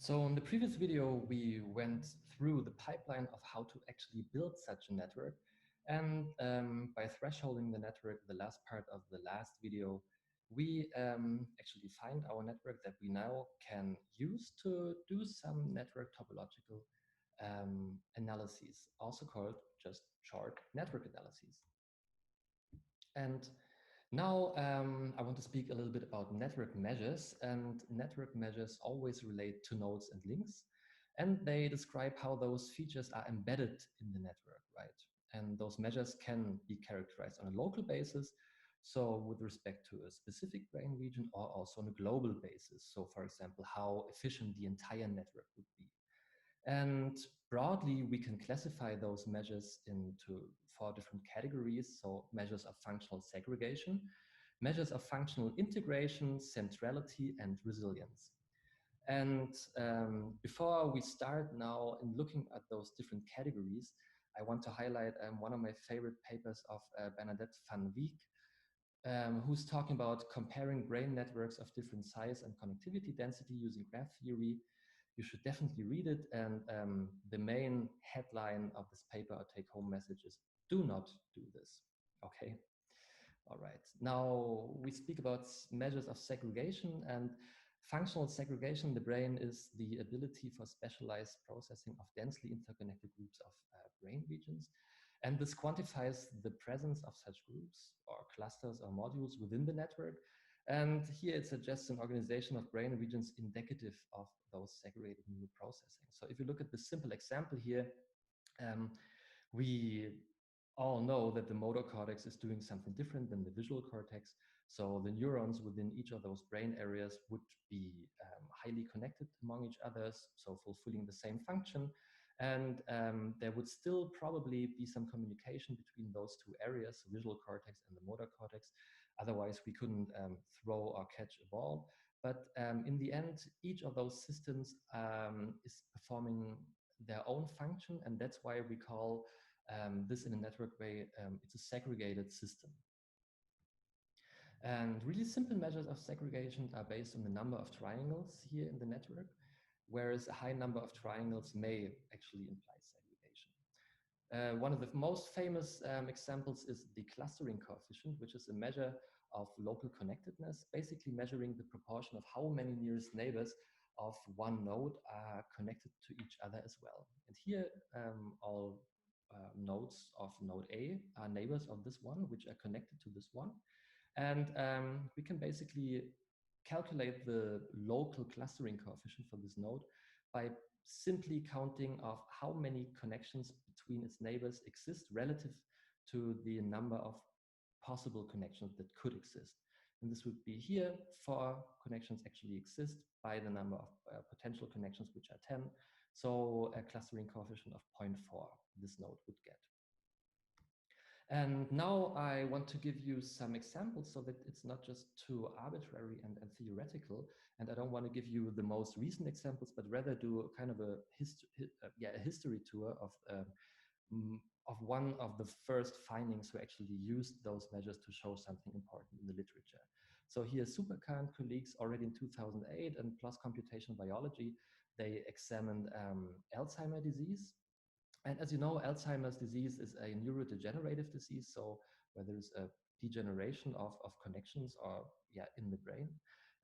So in the previous video, we went through the pipeline of how to actually build such a network. And by thresholding the network, the last part of the last video, we actually find our network that we now can use to do some network topological analyses, also called just short network analyses. And now I want to speak a little bit about network measures, and network measures always relate to nodes and links, and they describe how those features are embedded in the network, right? And those measures can be characterized on a local basis, so with respect to a specific brain region, or also on a global basis. So for example, how efficient the entire network would be. And broadly, we can classify those measures into 4 different categories. So measures of functional segregation, measures of functional integration, centrality, and resilience. And before we start now in looking at those different categories, I want to highlight one of my favorite papers of Bernadette van Wyk, who's talking about comparing brain networks of different size and connectivity density using graph theory. You should definitely read it. And the main headline of this paper or take-home message is, do not do this. Okay. All right. Now we speak about measures of segregation, and functional segregation in the brain is the ability for specialized processing of densely interconnected groups of brain regions. And this quantifies the presence of such groups or clusters or modules within the network. And here it suggests an organization of brain regions indicative of those segregated neural processing. So if you look at the simple example here, we all know that the motor cortex is doing something different than the visual cortex. So the neurons within each of those brain areas would be highly connected among each other, so fulfilling the same function. And there would still probably be some communication between those two areas, the visual cortex and the motor cortex. Otherwise, we couldn't throw or catch a ball. But in the end, each of those systems is performing their own function, and that's why we call this in a network way, it's a segregated system. And really simple measures of segregation are based on the number of triangles here in the network, whereas a high number of triangles may actually imply segregation. One of the most famous examples is the clustering coefficient, which is a measure of local connectedness, basically measuring the proportion of how many nearest neighbors of one node are connected to each other as well. And here, all nodes of node A are neighbors of this one, which are connected to this one. And we can basically calculate the local clustering coefficient for this node by simply counting of how many connections between its neighbors exist relative to the number of possible connections that could exist. And this would be here, 4 connections actually exist by the number of potential connections, which are 10. So a clustering coefficient of 0.4 this node would get. And now I want to give you some examples so that it's not just too arbitrary and theoretical. And I don't want to give you the most recent examples, but rather do kind of a history tour of one of the first findings who actually used those measures to show something important in the literature. So here, Supercar and colleagues already in 2008 and plus computational biology, they examined Alzheimer's disease. And as you know, Alzheimer's disease is a neurodegenerative disease, so where there's a degeneration of connections or in the brain.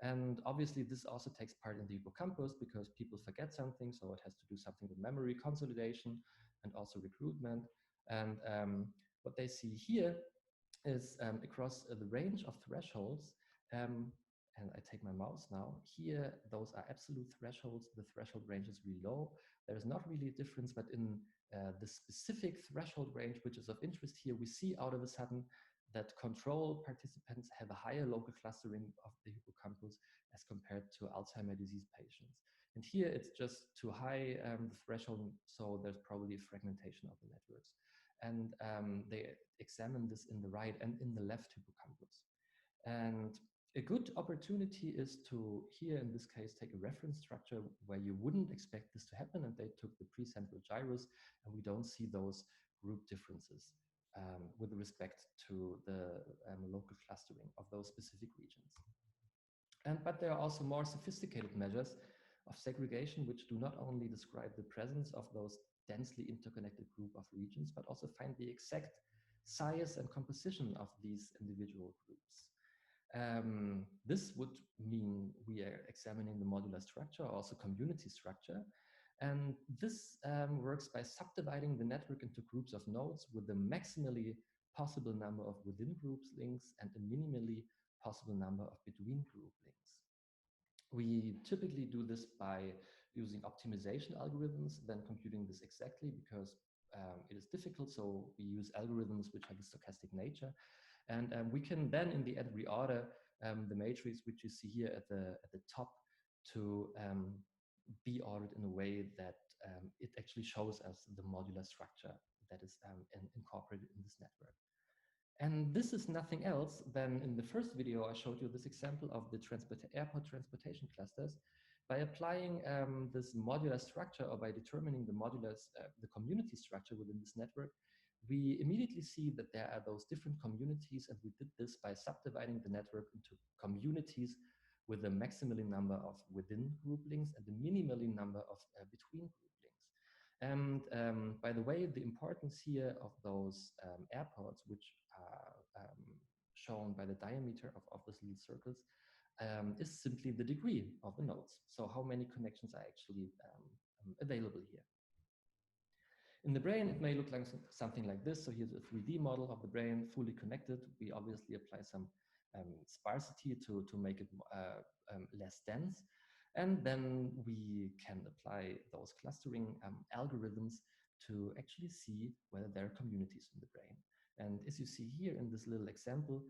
And obviously this also takes part in the hippocampus because people forget something, so it has to do something with memory consolidation and also recruitment. And what they see here is across the range of thresholds, and I take my mouse now, here those are absolute thresholds, the threshold range is really low. There's not really a difference, but in the specific threshold range, which is of interest here, we see out of a sudden that control participants have a higher local clustering of the hippocampus as compared to Alzheimer's disease patients. And here it's just too high, the threshold, so there's probably fragmentation of the networks. And they examine this in the right and in the left hippocampus. And a good opportunity is to, here in this case, take a reference structure where you wouldn't expect this to happen, and they took the precentral gyrus, and we don't see those group differences with respect to the local clustering of those specific regions. But there are also more sophisticated measures of segregation, which do not only describe the presence of those densely interconnected group of regions, but also find the exact size and composition of these individual groups. This would mean we are examining the modular structure, also community structure. And this works by subdividing the network into groups of nodes with a maximally possible number of within groups links and a minimally possible number of between group links. We typically do this by using optimization algorithms, then computing this exactly because it is difficult. So we use algorithms which have a stochastic nature. And we can then in the end reorder the matrix, which you see here at the top, to be ordered in a way that it actually shows us the modular structure that is incorporated in this network. And this is nothing else than in the first video, I showed you this example of the airport transportation clusters. By applying this modular structure, or by determining the community structure within this network, we immediately see that there are those different communities, and we did this by subdividing the network into communities with a maximally number of within group links and a minimally number of between group links. And by the way, the importance here of those airports, which are shown by the diameter of those little circles, is simply the degree of the nodes. So how many connections are actually available here. In the brain, it may look like something like this. So here's a 3D model of the brain, fully connected. We obviously apply some sparsity to make it less dense. And then we can apply those clustering algorithms to actually see whether there are communities in the brain. And as you see here in this little example,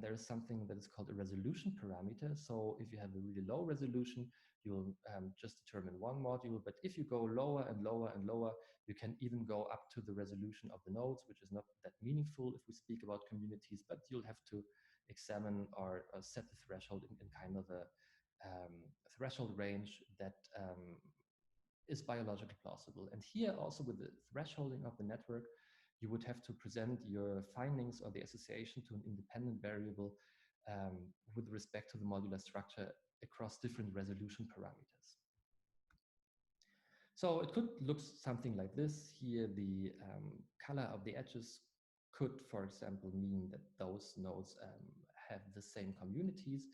there is something that is called a resolution parameter. So if you have a really low resolution, you'll just determine one module. But if you go lower and lower and lower, you can even go up to the resolution of the nodes, which is not that meaningful if we speak about communities, but you'll have to examine or set the threshold in kind of a threshold range that is biologically plausible. And here also with the thresholding of the network, you would have to present your findings or the association to an independent variable with respect to the modular structure across different resolution parameters. So it could look something like this. Here, the color of the edges could, for example, mean that those nodes have the same communities.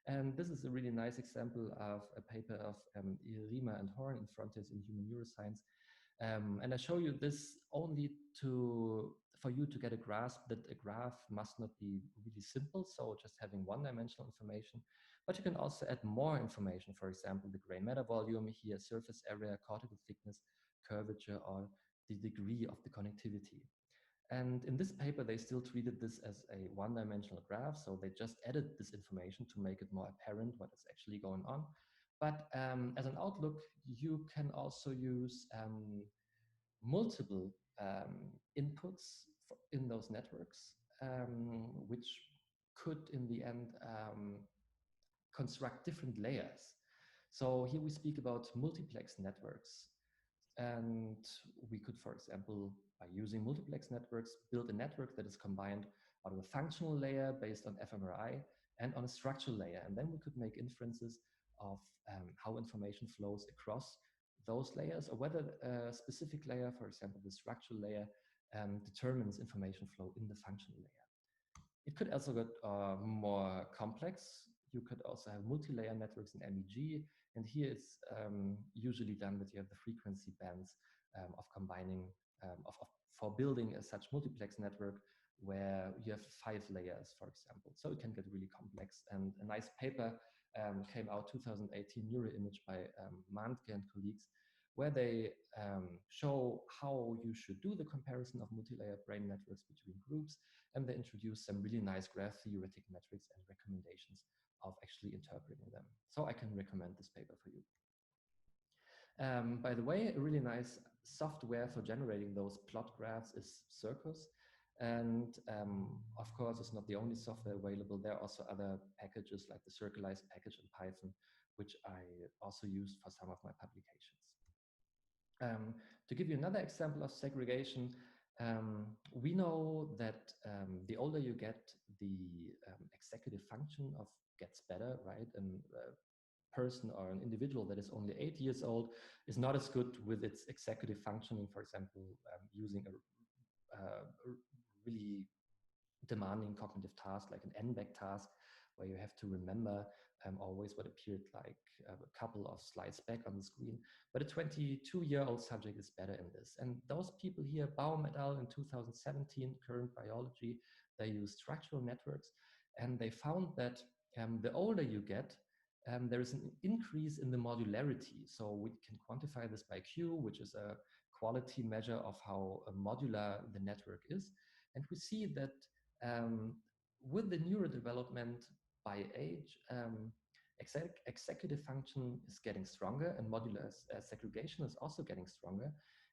And this is a really nice example of a paper of Riemer and Horn in Frontiers in Human Neuroscience. And I show you this only for you to get a grasp that a graph must not be really simple, so just having one-dimensional information, but you can also add more information, for example, the gray matter volume, here surface area, cortical thickness, curvature, or the degree of the connectivity. And in this paper, they still treated this as a one-dimensional graph, so they just added this information to make it more apparent what is actually going on. But as an outlook, you can also use multiple inputs in those networks, which could in the end construct different layers. So here we speak about multiplex networks. And we could, for example, by using multiplex networks, build a network that is combined out of a functional layer based on fMRI and on a structural layer. And then we could make inferences of how information flows across those layers, or whether a specific layer, for example, the structural layer, determines information flow in the functional layer. It could also get more complex. You could also have multi-layer networks in MEG, and here it's usually done that you have the frequency bands of combining, for building such multiplex network where you have 5 layers, for example. So it can get really complex. And a nice paper came out 2018, Neuroimage by Mantke and colleagues, where they show how you should do the comparison of multi-layer brain networks between groups, and they introduce some really nice graph theoretic metrics and recommendations of actually interpreting them. So I can recommend this paper for you. By the way, a really nice software for generating those plot graphs is Circus. And of course, it's not the only software available. There are also other packages like the Circleize package in Python, which I also used for some of my publications. To give you another example of segregation, we know that the older you get, the executive function gets better, right? And person or an individual that is only 8 years old is not as good with its executive functioning, for example, using a really demanding cognitive task like an n-back task, where you have to remember always what appeared like a couple of slides back on the screen. But a 22-year-old subject is better in this. And those people here, Baum et al. In 2017, Current Biology, they use structural networks, and they found that the older you get, there is an increase in the modularity. So we can quantify this by Q, which is a quality measure of how modular the network is. And we see that with the neurodevelopment by age, executive function is getting stronger, and modular segregation is also getting stronger.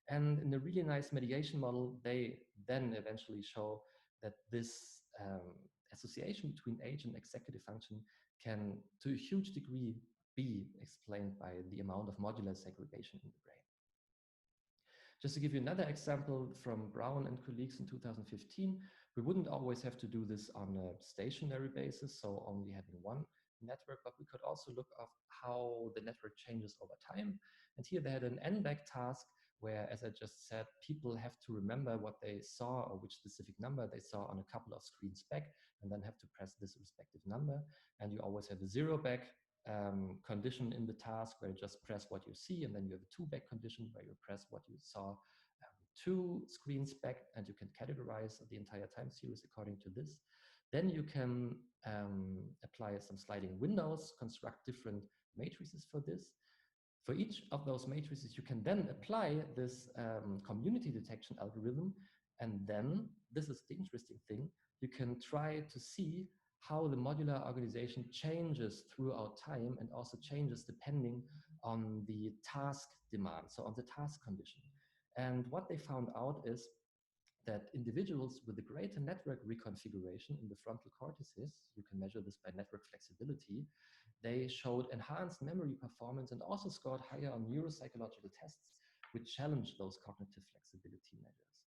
And in a really nice mediation model, they then eventually show that this association between age and executive function can, to a huge degree, be explained by the amount of modular segregation in the brain. Just to give you another example from Brown and colleagues in 2015, we wouldn't always have to do this on a stationary basis, so only having one network, but we could also look at how the network changes over time. And here they had an n-back task where, as I just said, people have to remember what they saw or which specific number they saw on a couple of screens back, and then have to press this respective number. And you always have a zero back condition in the task where you just press what you see, and then you have a two back condition where you press what you saw two screens back, and you can categorize the entire time series according to this. Then you can apply some sliding windows, construct different matrices for this. For each of those matrices, you can then apply this community detection algorithm, and then, this is the interesting thing, you can try to see how the modular organization changes throughout time and also changes depending on the task demand, so on the task condition. And what they found out is that individuals with a greater network reconfiguration in the frontal cortices, you can measure this by network flexibility, they showed enhanced memory performance and also scored higher on neuropsychological tests, which challenge those cognitive flexibility measures.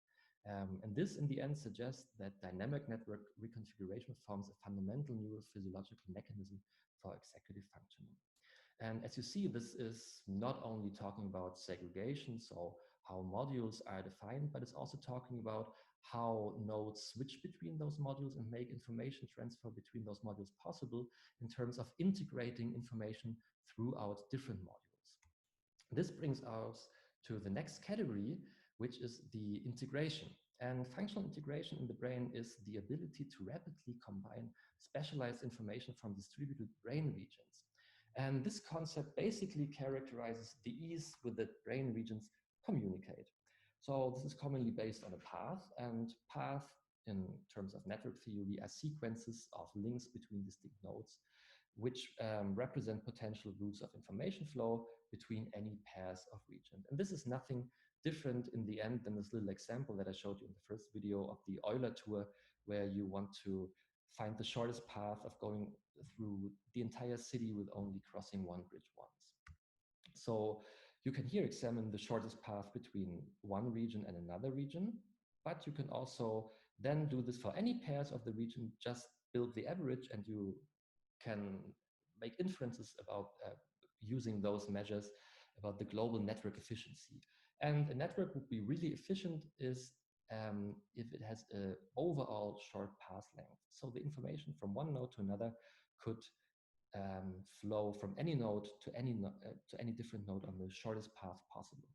And this, in the end, suggests that dynamic network reconfiguration forms a fundamental neurophysiological mechanism for executive functioning. And as you see, this is not only talking about segregation, so how modules are defined, but it's also talking about how nodes switch between those modules and make information transfer between those modules possible in terms of integrating information throughout different modules. This brings us to the next category, which is the integration. And functional integration in the brain is the ability to rapidly combine specialized information from distributed brain regions. And this concept basically characterizes the ease with that brain regions communicate. So this is commonly based on a path, and path in terms of network theory are sequences of links between distinct nodes, which represent potential routes of information flow between any pairs of regions. And this is nothing different in the end than this little example that I showed you in the first video of the Euler tour, where you want to find the shortest path of going through the entire city with only crossing one bridge once. So you can here examine the shortest path between one region and another region, but you can also then do this for any pairs of the region, just build the average, and you can make inferences about using those measures about the global network efficiency. And a network would be really efficient is if it has an overall short path length. So the information from one node to another could flow from any node to any different node on the shortest path possible.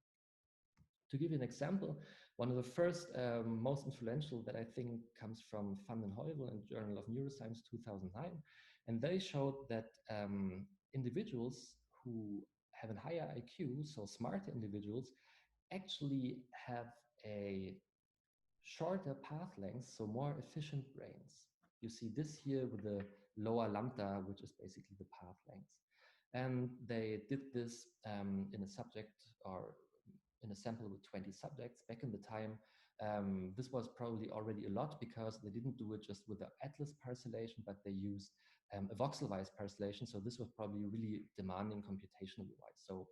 To give you an example, one of the first most influential that I think comes from Van den Heuvel in Journal of Neuroscience 2009, and they showed that individuals who have a higher IQ, so smarter individuals, actually have a shorter path length, so more efficient brains. You see this here with the lower lambda, which is basically the path length. And they did this in a subject or in a sample with 20 subjects. Back in the time, this was probably already a lot because they didn't do it just with the atlas parcellation, but they used a voxel-wise parcellation. So this was probably really demanding computationally wise. So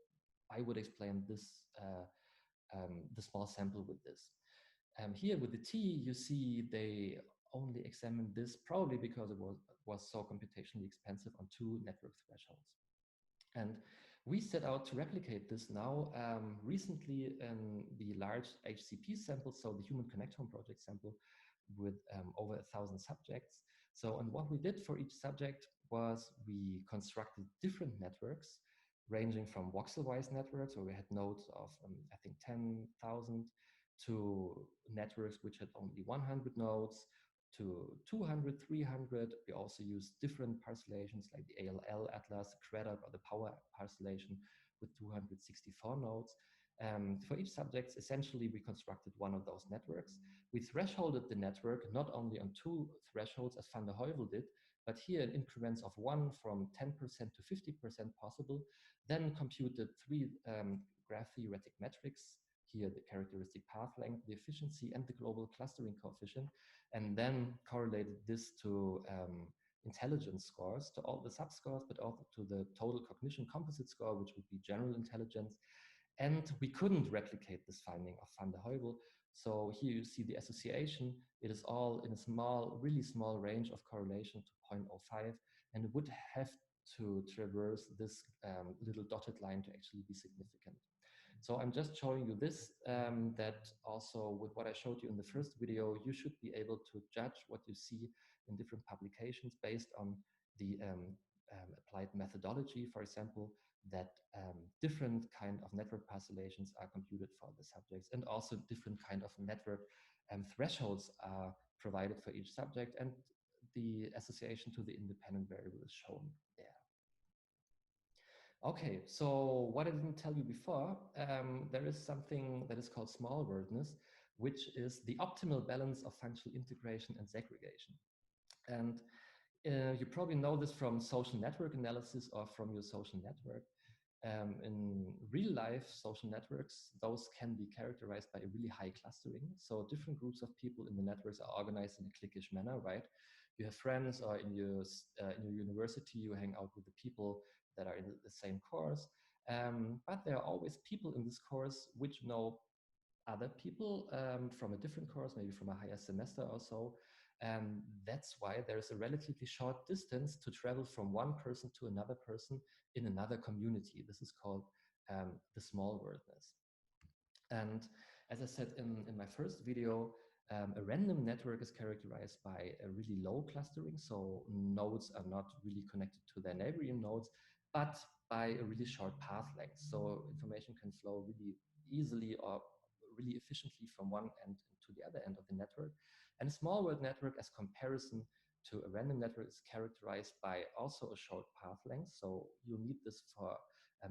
I would explain this, the small sample with this. Here with the T, you see they only examined this probably because it was so computationally expensive on two network thresholds. And we set out to replicate this now recently in the large HCP sample, so the Human Connectome Project sample with over 1,000 subjects. So, and what we did for each subject was we constructed different networks ranging from voxel-wise networks where we had nodes of, I think, 10,000 to networks which had only 100 nodes to 200, 300. We also used different parcellations like the ALL atlas, credit, or the power parcellation with 264 nodes. For each subject, essentially, we constructed one of those networks. We thresholded the network not only on 2 thresholds as van der Heuvel did, but here in increments of 1 from 10% to 50% possible, then computed 3 graph theoretic metrics, here the characteristic path length, the efficiency, and the global clustering coefficient, and then correlated this to intelligence scores, to all the subscores, but also to the total cognition composite score, which would be general intelligence. And we couldn't replicate this finding of van der Heuvel. So here you see the association. It is all in a small, really small range of correlation to 0.05, and it would have to traverse this little dotted line to actually be significant. So I'm just showing you this, that also with what I showed you in the first video, you should be able to judge what you see in different publications based on the applied methodology, for example, that different kind of network parcellations are computed for the subjects, and also different kind of network thresholds are provided for each subject, and the association to the independent variable is shown there. Okay, so what I didn't tell you before, there is something that is called small-worldness, which is the optimal balance of functional integration and segregation. And you probably know this from social network analysis or from your social network. In real life social networks, those can be characterized by a really high clustering. So different groups of people in the networks are organized in a cliquish manner, right? You have friends, or in your university, you hang out with the people that are in the same course. But there are always people in this course which know other people from a different course, maybe from a higher semester or so. That's why there's a relatively short distance to travel from one person to another person in another community. This is called the small-worldness. And as I said in my first video, a random network is characterized by a really low clustering, so nodes are not really connected to their neighboring nodes, but by a really short path length. So information can flow really easily or really efficiently from one end to the other end of the network. And a small world network, as comparison to a random network, is characterized by also a short path length. So you need this for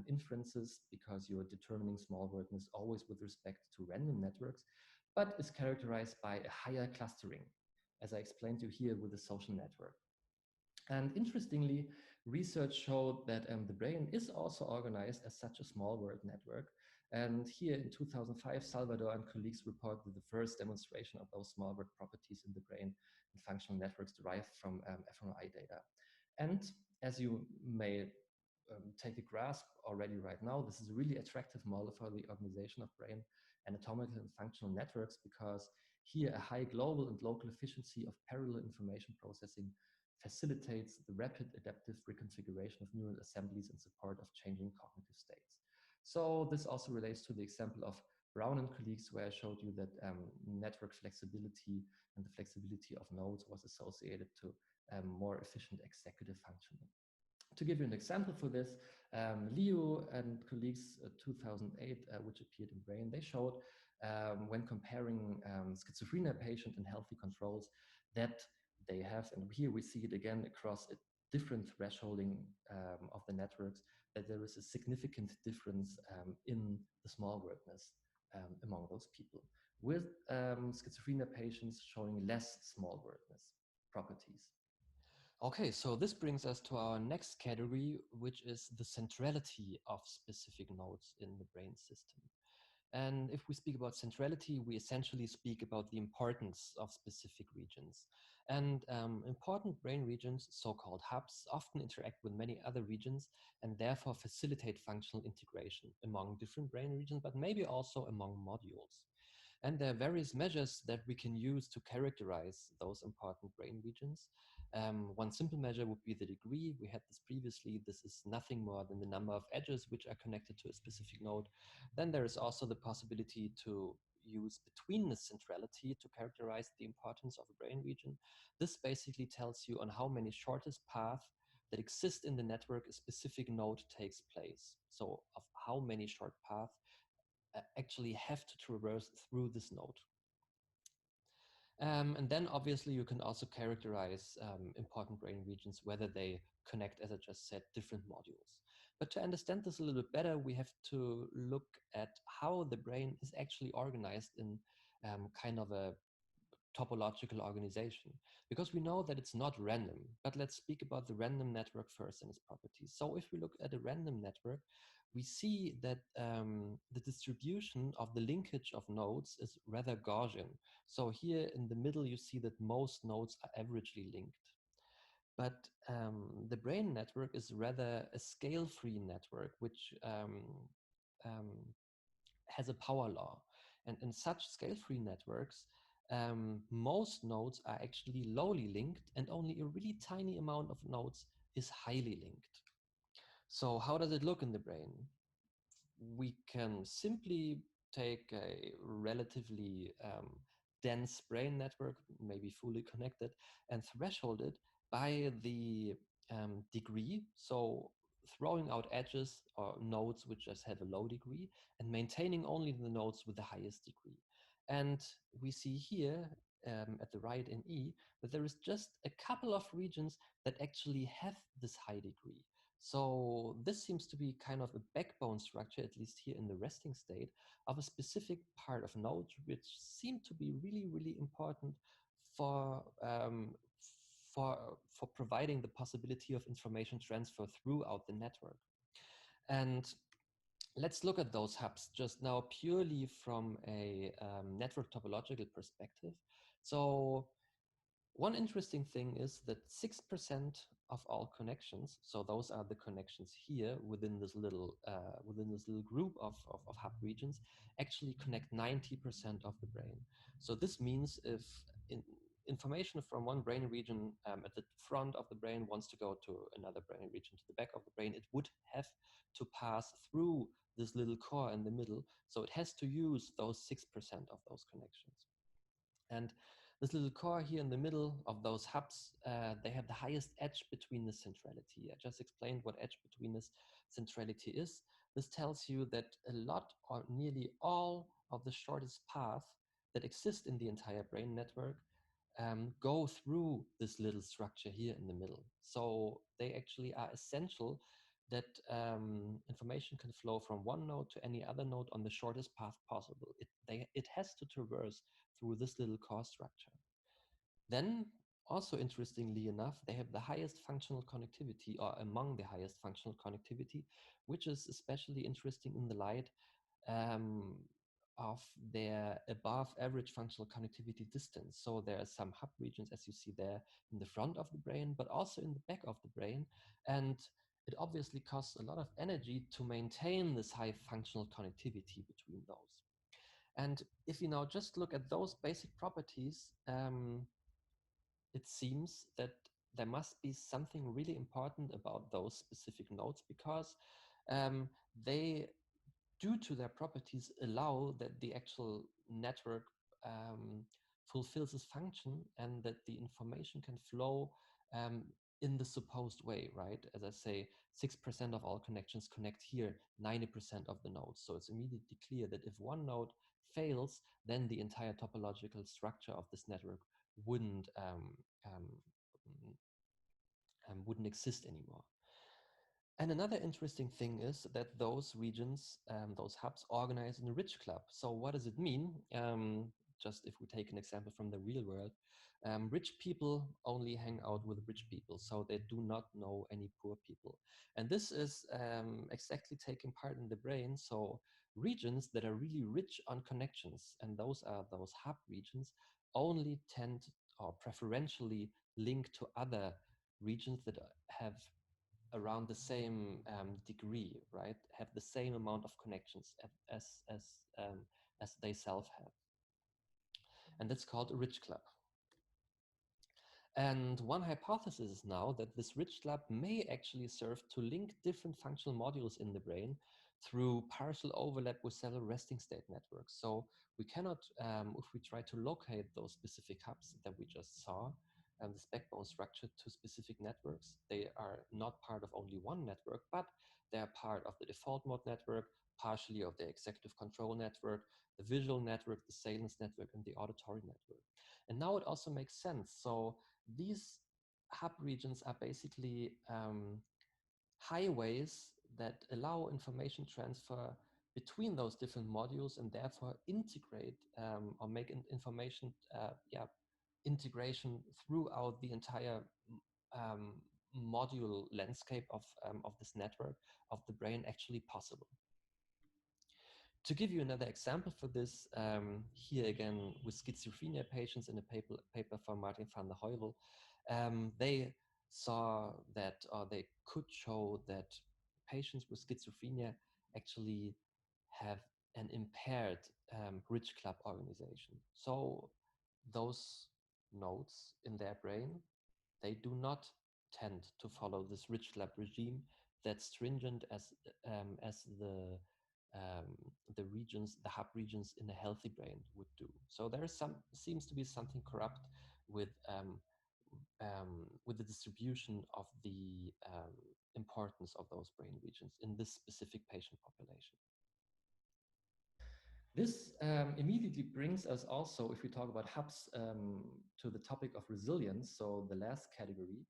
inferences, because you are determining small worldness always with respect to random networks, but is characterized by a higher clustering, as I explained to you here with the social network. And interestingly, research showed that the brain is also organized as such a small world network. And here in 2005, Salvador and colleagues reported the first demonstration of those small world properties in the brain and functional networks derived from fMRI data. And as you may take a grasp already right now, this is a really attractive model for the organization of brain anatomical and functional networks, because here a high global and local efficiency of parallel information processing facilitates the rapid adaptive reconfiguration of neural assemblies in support of changing cognitive states. So this also relates to the example of Brown and colleagues, where I showed you that network flexibility and the flexibility of nodes was associated to more efficient executive functioning. To give you an example for this, Liu and colleagues 2008, which appeared in Brain, they showed when comparing schizophrenia patient and healthy controls that they have, and here we see it again across a different thresholding of the networks, that there is a significant difference in the small worldness among those people, with schizophrenia patients showing less small worldness properties. Okay, so this brings us to our next category, which is the centrality of specific nodes in the brain system. And if we speak about centrality, we essentially speak about the importance of specific regions. And important brain regions, so-called hubs, often interact with many other regions and therefore facilitate functional integration among different brain regions, but maybe also among modules. And there are various measures that we can use to characterize those important brain regions. One simple measure would be the degree. We had this previously. This is nothing more than the number of edges which are connected to a specific node. Then there is also the possibility to use betweenness centrality to characterize the importance of a brain region. This basically tells you on how many shortest paths that exist in the network a specific node takes place. So of how many short paths actually have to traverse through this node. And then obviously you can also characterize important brain regions, whether they connect, as I just said, different modules. But to understand this a little bit better, we have to look at how the brain is actually organized in kind of a topological organization, because we know that it's not random. But let's speak about the random network first and its properties. So if we look at a random network, we see that the distribution of the linkage of nodes is rather Gaussian. So here in the middle, you see that most nodes are averagely linked. But the brain network is rather a scale-free network, which has a power law. And in such scale-free networks, most nodes are actually lowly linked, and only a really tiny amount of nodes is highly linked. So how does it look in the brain? We can simply take a relatively dense brain network, maybe fully connected, and threshold it by the degree. So throwing out edges or nodes which just have a low degree and maintaining only the nodes with the highest degree. And we see here at the right in E that there is just a couple of regions that actually have this high degree. So this seems to be kind of a backbone structure, at least here in the resting state, of a specific part of node, which seem to be really, really important for for providing the possibility of information transfer throughout the network. And let's look at those hubs just now purely from a network topological perspective. So one interesting thing is that 6% of all connections, so those are the connections here within this little group of hub regions, actually connect 90% of the brain. So this means if information from one brain region at the front of the brain wants to go to another brain region to the back of the brain, it would have to pass through this little core in the middle. So it has to use those 6% of those connections. And this little core here in the middle of those hubs, they have the highest edge betweenness centrality. I just explained what edge betweenness centrality is. This tells you that a lot or nearly all of the shortest paths that exist in the entire brain network go through this little structure here in the middle. So they actually are essential that information can flow from one node to any other node on the shortest path possible. It has to traverse through this little core structure. Then, also interestingly enough, they have the highest functional connectivity, or among the highest functional connectivity, which is especially interesting in the light of their above average functional connectivity distance. So there are some hub regions, as you see there, in the front of the brain, but also in the back of the brain. And it obviously costs a lot of energy to maintain this high functional connectivity between those. And if you now just look at those basic properties, it seems that there must be something really important about those specific nodes, because they, due to their properties, allow that the actual network fulfills its function and that the information can flow in the supposed way, right? As I say, 6% of all connections connect here, 90% of the nodes. So it's immediately clear that if one node fails, then the entire topological structure of this network wouldn't um, wouldn't exist anymore. And another interesting thing is that those regions, those hubs, organize in a rich club. So what does it mean? Just if we take an example from the real world, rich people only hang out with rich people, so they do not know any poor people. And this is exactly taking part in the brain. So regions that are really rich on connections, and those are those hub regions, only tend or preferentially link to other regions that have around the same degree, right? Have the same amount of connections as they self have, and that's called a rich club. And one hypothesis is now that this rich lab may actually serve to link different functional modules in the brain through partial overlap with several resting state networks. So we cannot, if we try to locate those specific hubs that we just saw, this backbone structure to specific networks, they are not part of only one network, but they are part of the default mode network, partially of the executive control network, the visual network, the salience network, and the auditory network. And now it also makes sense. So these hub regions are basically highways that allow information transfer between those different modules and therefore integrate or make information integration throughout the entire um, module landscape of this network of the brain actually possible. To give you another example for this, here again with schizophrenia patients in a paper from Martin van der Heuvel, they saw that, or they could show that patients with schizophrenia actually have an impaired rich club organization. So those nodes in their brain, they do not tend to follow this rich club regime that's stringent as um, the regions, the hub regions in a healthy brain would do. So there is seems to be something corrupt with the distribution of the importance of those brain regions in this specific patient population. This immediately brings us also, if we talk about hubs, to the topic of resilience, so the last category.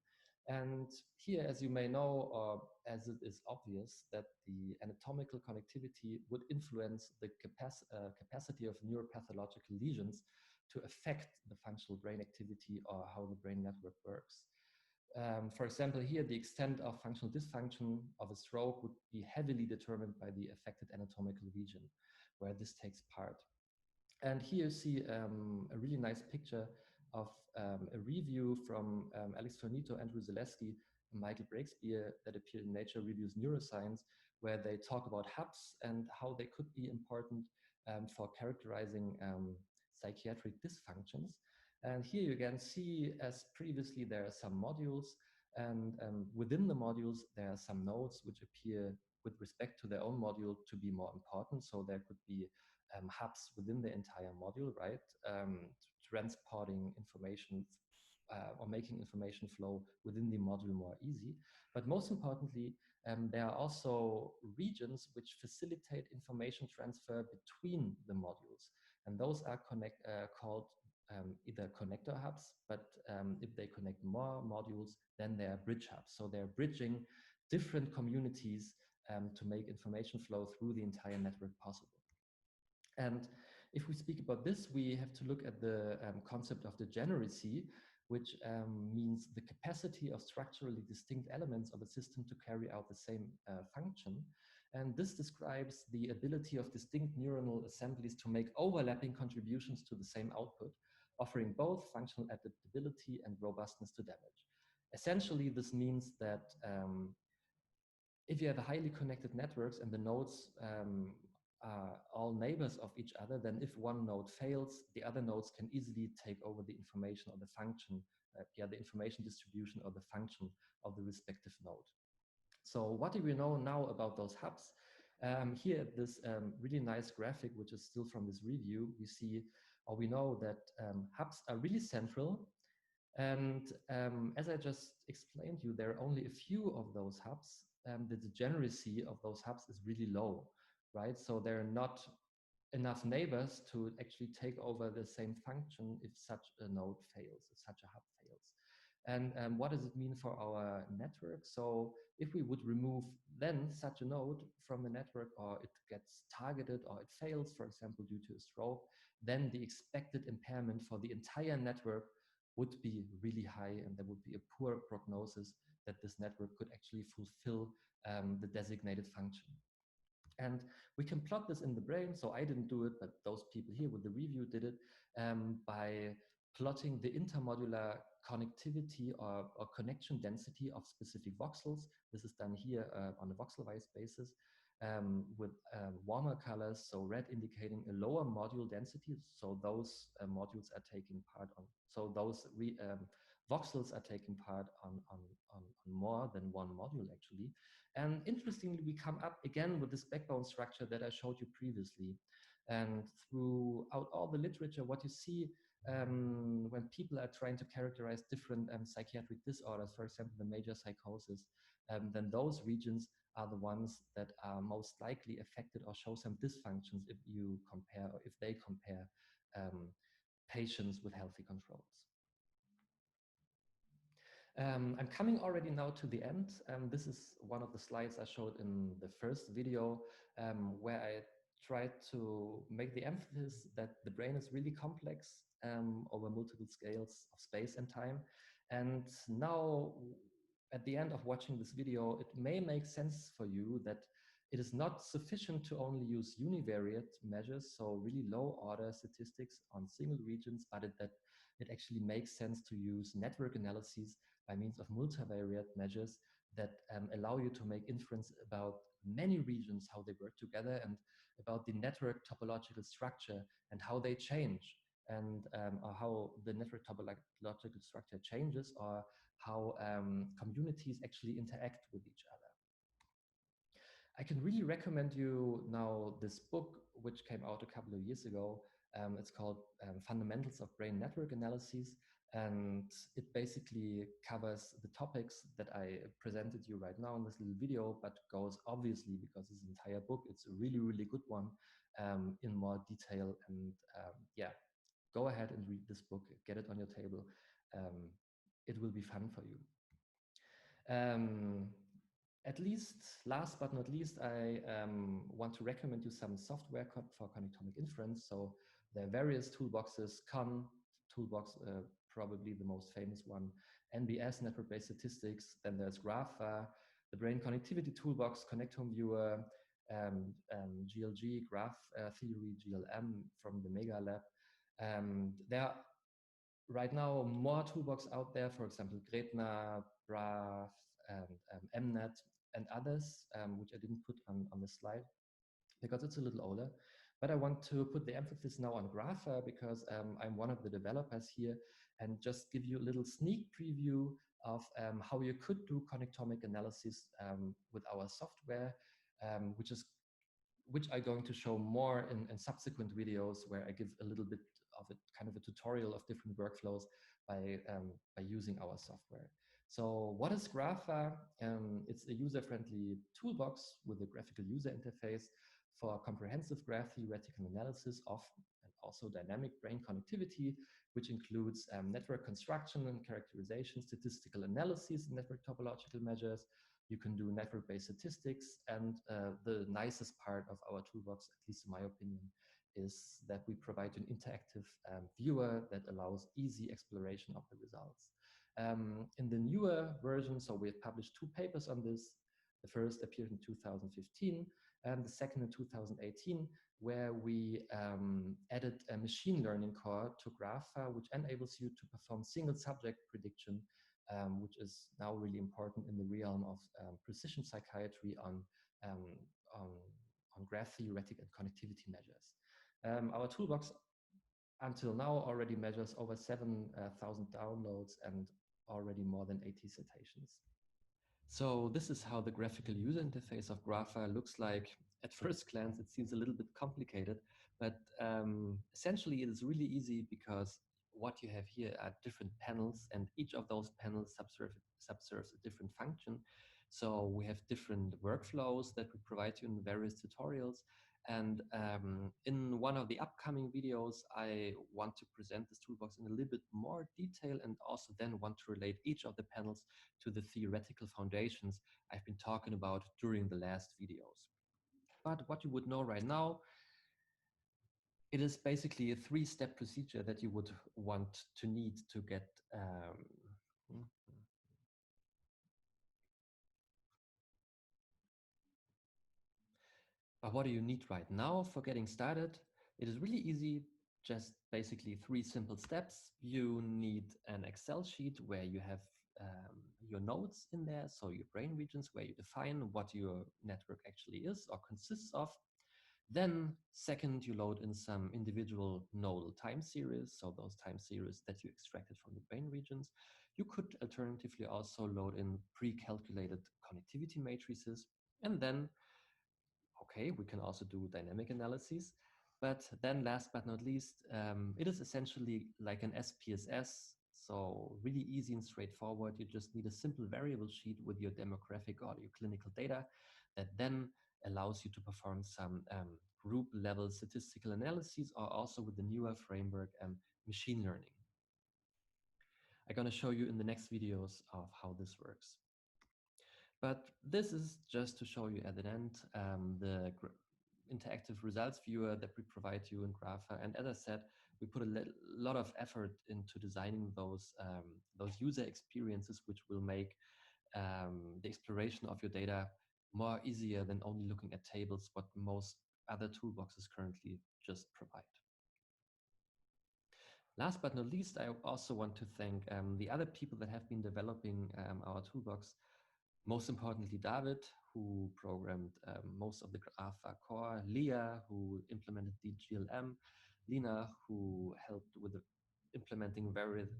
And here, as you may know, or as it is obvious, that the anatomical connectivity would influence the capacity of neuropathological lesions to affect the functional brain activity or how the brain network works. For example, here, the extent of functional dysfunction of a stroke would be heavily determined by the affected anatomical region where this takes part. And here you see a really nice picture of a review from Alex Tornito, Andrew Zaleski, and Michael Breakspear that appeared in Nature Reviews Neuroscience, where they talk about hubs and how they could be important for characterizing psychiatric dysfunctions. And here you again see, as previously, there are some modules, and within the modules, there are some nodes which appear with respect to their own module to be more important. So there could be hubs within the entire module, right? Transporting information or making information flow within the module more easy. But most importantly, there are also regions which facilitate information transfer between the modules. And those are called either connector hubs, but if they connect more modules, then they are bridge hubs. So they're bridging different communities to make information flow through the entire network possible. And if we speak about this, we have to look at the concept of degeneracy, which means the capacity of structurally distinct elements of a system to carry out the same function. And this describes the ability of distinct neuronal assemblies to make overlapping contributions to the same output, offering both functional adaptability and robustness to damage. Essentially, this means that if you have a highly connected networks and the nodes are all neighbors of each other, then if one node fails, the other nodes can easily take over the information or the function, the information distribution or the function of the respective node. So what do we know now about those hubs? Here, this really nice graphic, which is still from this review, we see, or we know that hubs are really central. And as I just explained to you, there are only a few of those hubs. The degeneracy of those hubs is really low, right? So there are not enough neighbors to actually take over the same function if such a node fails, if such a hub fails. And what does it mean for our network? So if we would remove then such a node from the network, or it gets targeted or it fails, for example, due to a stroke, then the expected impairment for the entire network would be really high, and there would be a poor prognosis that this network could actually fulfill the designated function. And we can plot this in the brain. So I didn't do it, but those people here with the review did it by plotting the intermodular connectivity or connection density of specific voxels. This is done here on a voxel-wise basis with warmer colors, so red indicating a lower module density. So those modules are taking part on, so those Voxels are taking part on more than one module actually. And interestingly, we come up again with this backbone structure that I showed you previously. And throughout all the literature, what you see when people are trying to characterize different psychiatric disorders, for example, the major psychosis, then those regions are the ones that are most likely affected or show some dysfunctions if you compare, or if they compare um, patients with healthy controls. I'm coming already now to the end. This is one of the slides I showed in the first video, where I tried to make the emphasis that the brain is really complex over multiple scales of space and time. And now, at the end of watching this video, it may make sense for you that it is not sufficient to only use univariate measures, so really low order statistics on single regions, but that it actually makes sense to use network analyses by means of multivariate measures that allow you to make inference about many regions, how they work together, and about the network topological structure and how they change, and or how the network topological structure changes, or how communities actually interact with each other. I can really recommend you now this book, which came out a couple of years ago. It's called Fundamentals of Brain Network Analyses, and it basically covers the topics that I presented you right now in this little video, but goes obviously, because this entire book, it's a really, really good one, in more detail. And yeah, go ahead and read this book, get it on your table. It will be fun for you. At least, last but not least, I want to recommend you some software for connectomic inference. So there are various toolboxes. Con toolbox, probably the most famous one. NBS, network-based statistics. Then there's GraphVar, the brain connectivity toolbox, connectome viewer, GLG, graph theory, GLM from the Mega Lab. There are right now more toolbox out there, for example, Gretna, Brath, and MNet, and others, which I didn't put on the slide because it's a little older. But I want to put the emphasis now on GraphVar because I'm one of the developers here, and just give you a little sneak preview of how you could do connectomic analysis with our software, which I'm going to show more in subsequent videos, where I give a little bit of a kind of a tutorial of different workflows by using our software. So what is GraphVar? It's a user-friendly toolbox with a graphical user interface for comprehensive graph theoretical analysis of and also dynamic brain connectivity, which includes network construction and characterization, statistical analysis, network topological measures. You can do network-based statistics, and the nicest part of our toolbox, at least in my opinion, is that we provide an interactive viewer that allows easy exploration of the results. In the newer version, so we have published 2 papers on this. The first appeared in 2015, and the second in 2018, where we added a machine learning core to GraphVar, which enables you to perform single subject prediction, which is now really important in the realm of precision psychiatry on graph theoretic and connectivity measures. Our toolbox until now already measures over 7,000 downloads and already more than 80 citations. So this is how the graphical user interface of GraphVar looks like. At first glance, it seems a little bit complicated, but essentially it is really easy because what you have here are different panels, and each of those panels subserves a different function. So we have different workflows that we provide you in various tutorials. And in one of the upcoming videos, I want to present this toolbox in a little bit more detail, and also then want to relate each of the panels to the theoretical foundations I've been talking about during the last videos. But what you would know right now, it is basically a 3-step procedure that you would want to need to get But what do you need right now for getting started? It is really easy, just basically 3 simple steps. You need an Excel sheet where you have your nodes in there, so your brain regions, where you define what your network actually is or consists of. Then second, you load in some individual nodal time series, so those time series that you extracted from the brain regions. You could alternatively also load in pre-calculated connectivity matrices, and then, okay, we can also do dynamic analyses. But then last but not least, it is essentially like an SPSS, so really easy and straightforward. You just need a simple variable sheet with your demographic or your clinical data that then allows you to perform some group level statistical analyses, or also with the newer framework, machine learning. I'm going to show you in the next videos of how this works. But this is just to show you at the end the interactive results viewer that we provide you in GraphVar. And as I said, we put a lot of effort into designing those user experiences, which will make the exploration of your data more easier than only looking at tables, what most other toolboxes currently just provide. Last but not least, I also want to thank the other people that have been developing our toolbox. Most importantly, David, who programmed most of the GraphVar core, Leah, who implemented the GLM, Lina, who helped with implementing various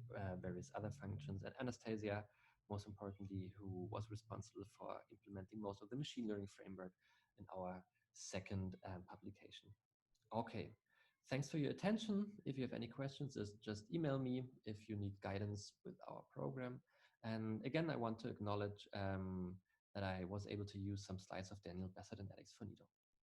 other functions, and Anastasia, most importantly, who was responsible for implementing most of the machine learning framework in our second publication. Okay, thanks for your attention. If you have any questions, just email me if you need guidance with our program. And again, I want to acknowledge that I was able to use some slides of Daniel Bessert and Alex Fonito.